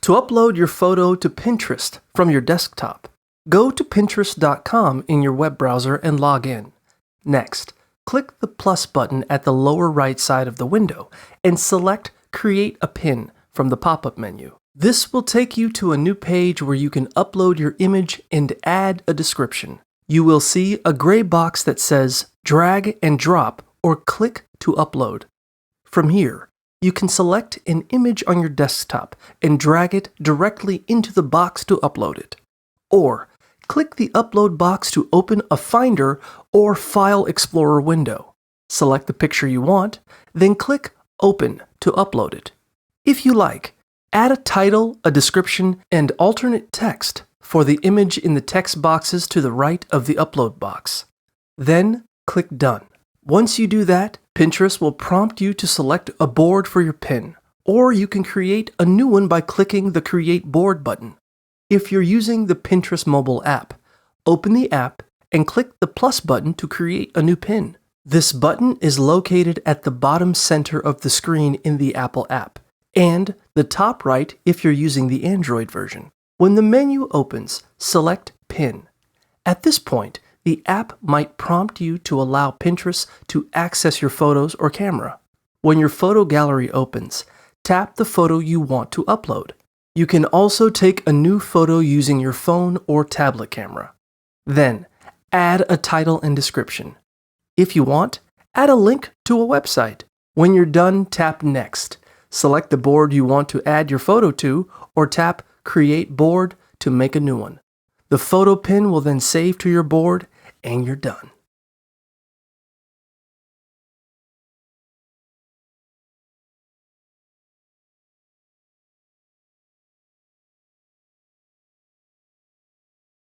To upload your photo to Pinterest from your desktop, go to Pinterest.com in your web browser and log in. Next, click the plus button at the lower right side of the window and select Create a Pin from the pop-up menu. This will take you to a new page where you can upload your image and add a description. You will see a gray box that says Drag and Drop or Click to Upload. From here, you can select an image on your desktop and drag it directly into the box to upload it. Or, click the Upload box to open a Finder or File Explorer window. Select the picture you want, then click Open to upload it. If you like, add a title, a description, and alternate text for the image in the text boxes to the right of the upload box. Then, click Done. Once you do that, Pinterest will prompt you to select a board for your pin, or you can create a new one by clicking the Create Board button. If you're using the Pinterest mobile app, open the app and click the plus button to create a new pin. This button is located at the bottom center of the screen in the Apple app, and the top right if you're using the Android version. When the menu opens, select Pin. At this point, the app might prompt you to allow Pinterest to access your photos or camera. When your photo gallery opens, tap the photo you want to upload. You can also take a new photo using your phone or tablet camera. Then, add a title and description. If you want, add a link to a website. When you're done, tap Next. Select the board you want to add your photo to, or tap Create Board to make a new one. The photo pin will then save to your board, and you're done.